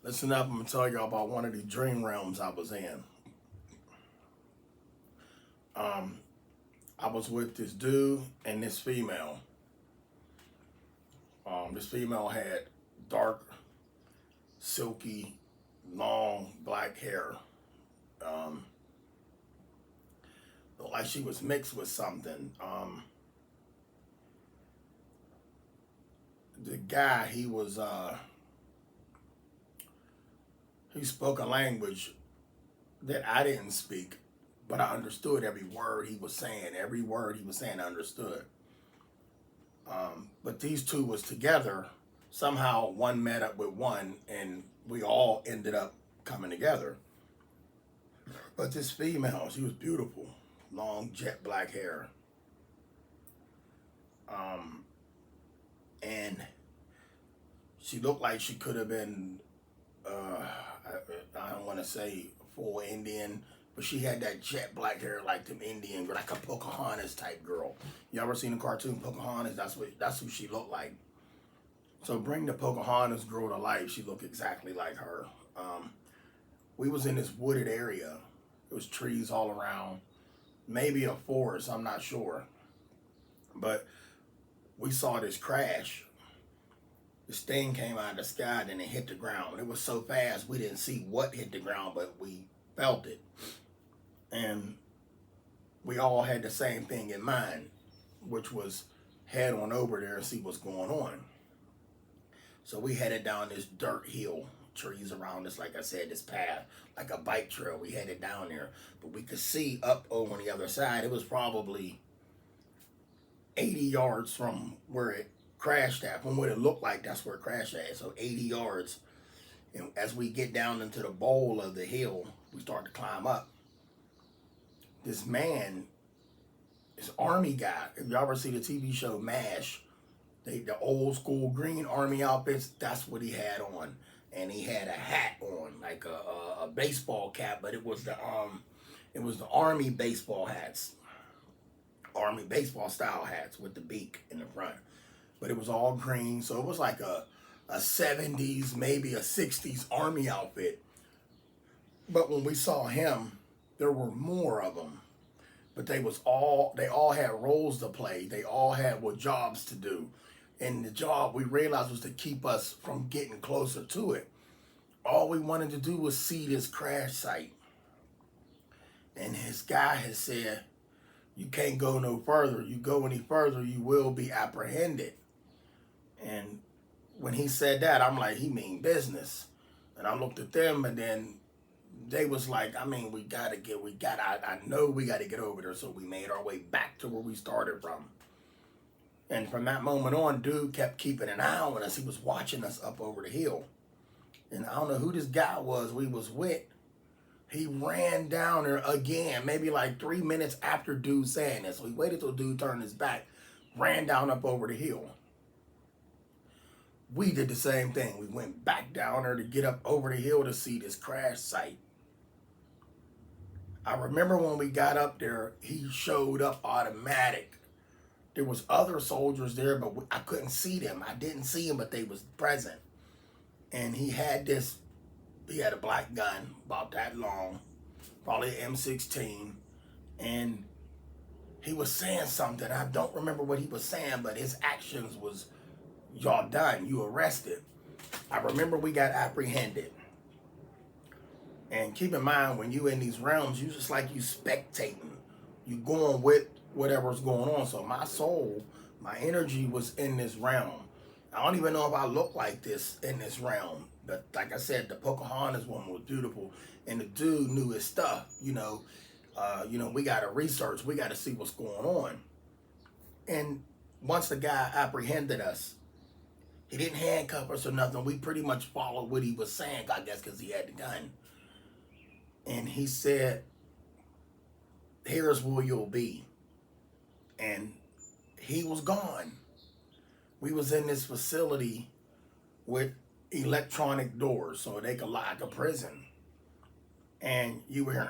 Listen up, I'm gonna tell y'all about one of the dream realms I was in. Um, I was with this dude and this female. This female had dark, silky, long black hair. Um, Looked like she was mixed with something. The guy, he spoke a language that I didn't speak, but I understood every word he was saying. Every word he was saying, I understood. But these two was together. Somehow one met up with one, and we all ended up coming together. But this female, she was beautiful, long jet black hair, um, and she looked like she could have been. I don't want to say full Indian, but she had that jet black hair like them Indian, like a Pocahontas type girl. You ever seen the cartoon Pocahontas? That's who she looked like. So bring the Pocahontas girl to life. She looked exactly like her. We was in this wooded area. There was trees all around, maybe a forest. I'm not sure, but we saw this crash. This thing came out of the sky and it hit the ground. It was so fast we didn't see what hit the ground, but we felt it, and we all had the same thing in mind, which was head on over there and see what's going on. So we headed down this dirt hill, trees around us, like I said, this path, like a bike trail. We headed down there, but we could see up over on the other side. It was probably 80 yards from where it crashed at, from what it looked like. That's where it crashed at. So 80 yards. And as we get down into the bowl of the hill, we start to climb up. This man, this army guy, if you ever see the TV show MASH, the old school green army outfits, that's what he had on. And he had a hat on, like a baseball cap, but it was the army baseball hats, army baseball style hats with the beak in the front. But it was all green, so it was like a 70s, maybe a 60s army outfit. But when we saw him, there were more of them. But they all had roles to play. They all had jobs to do. And the job we realized was to keep us from getting closer to it. All we wanted to do was see this crash site. And his guy had said, you can't go no further. You go any further, you will be apprehended. And when he said that, I'm like, he mean business. And I looked at them, and then they was like, I mean, I know we got to get over there. So we made our way back to where we started from. And from that moment on, dude kept keeping an eye on us. He was watching us up over the hill. And I don't know who this guy was we was with. He ran down there again, maybe like 3 minutes after dude saying this. So he waited till dude turned his back, ran down up over the hill. We did the same thing. We went back down there to get up over the hill to see this crash site. I remember when we got up there, he showed up automatic. There was other soldiers there, but I couldn't see them. I didn't see them, but they was present. And he had a black gun about that long, probably an M16. And he was saying something. I don't remember what he was saying, but his actions was, y'all done, you arrested. I remember we got apprehended. And keep in mind, when you in these realms, you just like you spectating. You going with whatever's going on. So my soul, my energy was in this realm. I don't even know if I look like this in this realm. But like I said, the Pocahontas one was beautiful. And the dude knew his stuff. We got to research. We got to see what's going on. And once the guy apprehended us, he didn't handcuff us or nothing. We pretty much followed what he was saying, I guess, because he had the gun. And he said, here's where you'll be. And he was gone. We was in this facility with electronic doors so they could lock a prison. And you would hear,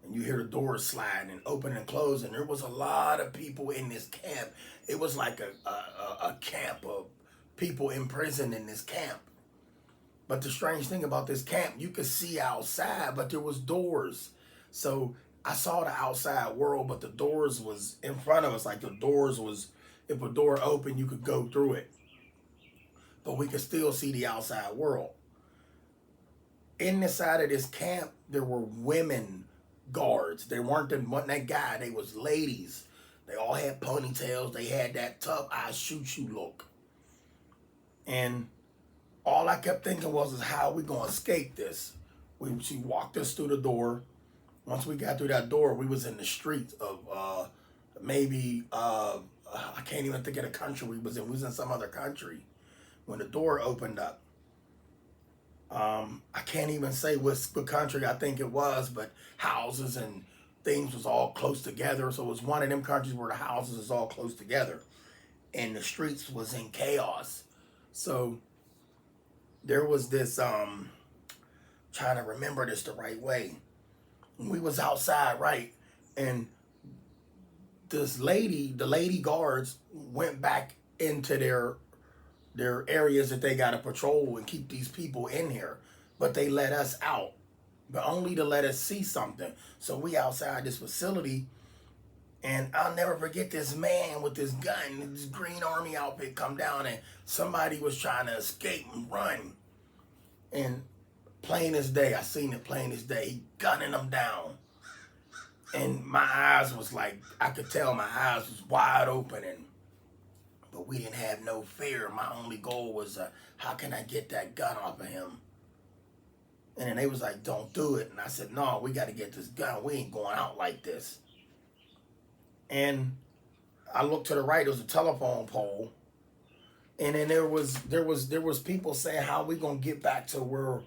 and you hear the doors sliding and opening and closing. There was a lot of people in this camp. It was like a camp of people imprisoned in this camp. But the strange thing about this camp, you could see outside, but there was doors. So I saw the outside world, but the doors was in front of us. Like the doors was, if a door opened, you could go through it. But we could still see the outside world. In the side of this camp, there were women guards. They wasn't that guy. They was ladies. They all had ponytails. They had that tough, I shoot you look. And all I kept thinking was, is how are we going to escape this? She walked us through the door. Once we got through that door, we was in the streets of maybe, I can't even think of the country we was in. We was in some other country. When the door opened up, I can't even say what country I think it was, but houses and things was all close together. So it was one of them countries where the houses is all close together and the streets was in chaos. So there was this, trying to remember this the right way. We was outside, right? And this lady, the lady guards went back into their areas that they got to patrol and keep these people in here. But they let us out, but only to let us see something. So we outside this facility, and I'll never forget this man with this gun, this green army outfit come down, and somebody was trying to escape and run. And plain as day, I seen it plain as day, he gunning them down. And my eyes was like, I could tell my eyes was wide open, but we didn't have no fear. My only goal was, how can I get that gun off of him? And then they was like, don't do it. And I said, no, we got to get this gun. We ain't going out like this. And I looked to the right, there was a telephone pole. And then there was people saying, how we going to get back to where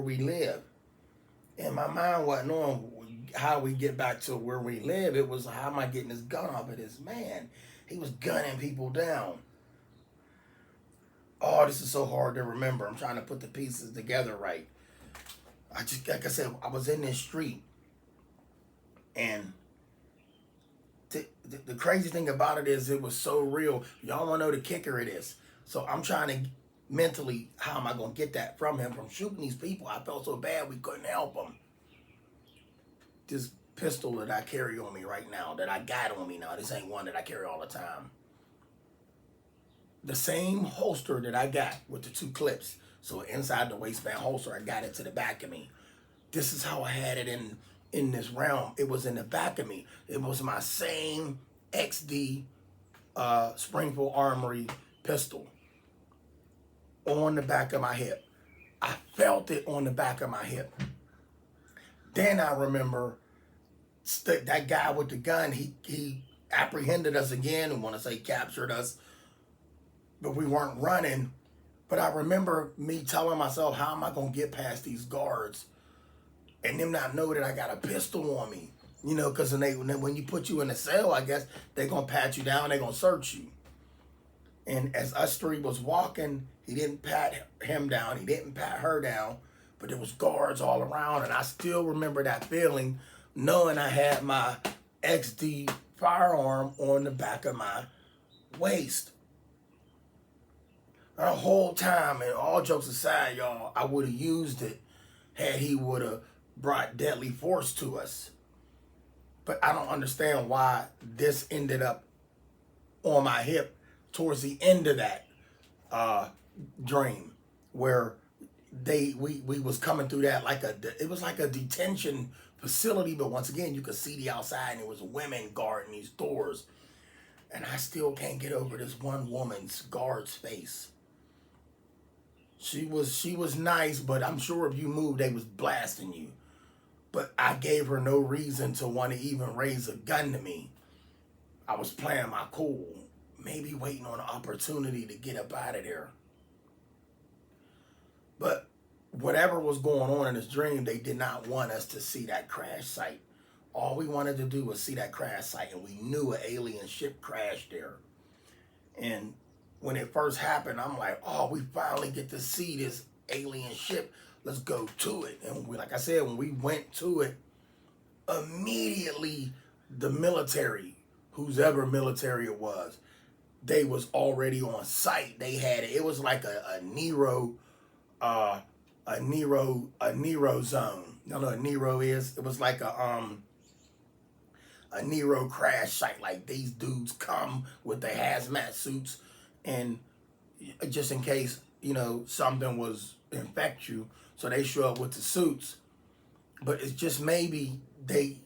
we live? And my mind wasn't on how we get back to where we live. It was, how am I getting this gun off of this man? He was gunning people down. Oh, this is so hard to remember. I'm trying to put the pieces together right. I just, like I said, I was in this street. And the crazy thing about it is it was so real. Y'all want to know the kicker it is. So I'm trying to mentally, how am I going to get that from him? From shooting these people, I felt so bad we couldn't help him. This pistol that I carry on me right now, that I got on me now, this ain't one that I carry all the time. The same holster that I got with the 2 clips. So inside the waistband holster, I got it to the back of me. This is how I had it in this realm. It was in the back of me. It was my same XD Springfield Armory pistol on the back of my hip. I felt it on the back of my hip. Then I remember that guy with the gun, he apprehended us again, and want to say captured us, but we weren't running. But I remember me telling myself, how am I going to get past these guards and them not know that I got a pistol on me? You know, because when you put you in a cell, I guess they're going to pat you down, they're going to search you. And as us three was walking, he didn't pat him down, he didn't pat her down, but there was guards all around. And I still remember that feeling, knowing I had my XD firearm on the back of my waist. The whole time, and all jokes aside, y'all, I would have used it had he would have brought deadly force to us. But I don't understand why this ended up on my hip towards the end of that dream, where we was coming through that it was like a detention facility, but once again you could see the outside, and there was women guarding these doors. And I still can't get over this one woman's guard's face. She was nice, but I'm sure if you moved, they was blasting you. But I gave her no reason to want to even raise a gun to me. I was playing my cool, maybe waiting on an opportunity to get up out of there. But whatever was going on in this dream, they did not want us to see that crash site. All we wanted to do was see that crash site, and we knew an alien ship crashed there. And when it first happened, I'm like, oh, we finally get to see this alien ship. Let's go to it. And like I said, when we went to it, immediately the military, whose ever military it was, they was already on site. They had it. It was like a Nero, a Nero zone. You know what a Nero is? It was like a Nero crash site. Like these dudes come with their hazmat suits, and just in case something was infect you, so they show up with the suits. But it's just maybe they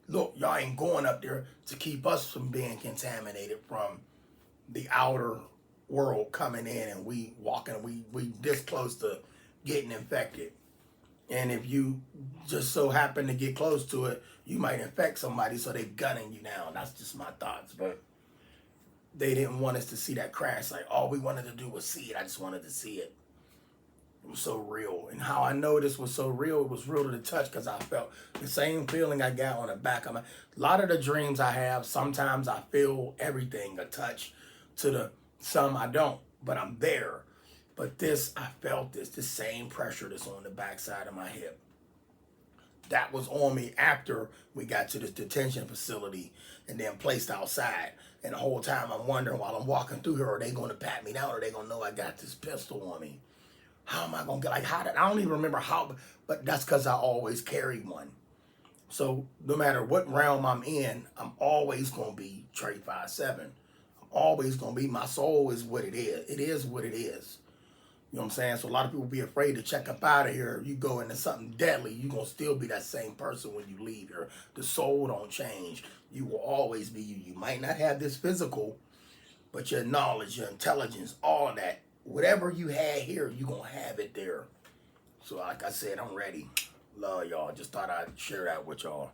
look, y'all ain't going up there to keep us from being contaminated from the outer world coming in, and we this close to getting infected. And if you just so happen to get close to it, you might infect somebody, so they gunning you down. That's just my thoughts. But they didn't want us to see that crash. Like, all we wanted to do was see it. I just wanted to see it. It was so real. And how I know this was so real, it was real to the touch, because I felt the same feeling I got on the back of my... A lot of the dreams I have, sometimes I feel everything, a touch to the... Some I don't, but I'm there. But this, I felt this same pressure that's on the backside of my hip. That was on me after we got to this detention facility and then placed outside. And the whole time I'm wondering while I'm walking through here, are they going to pat me down, or are they going to know I got this pistol on me? How am I going to get, like, I don't even remember how, but that's because I always carry one. So no matter what realm I'm in, I'm always going to be Trey 5'7". I'm always going to be, my soul is what it is. It is what it is. You know what I'm saying? So a lot of people be afraid to check up out of here. If you go into something deadly, you're going to still be that same person when you leave here. The soul don't change. You will always be you. You might not have this physical, but your knowledge, your intelligence, all of that, whatever you had here, you're going to have it there. So like I said, I'm ready. Love y'all. Just thought I'd share that with y'all.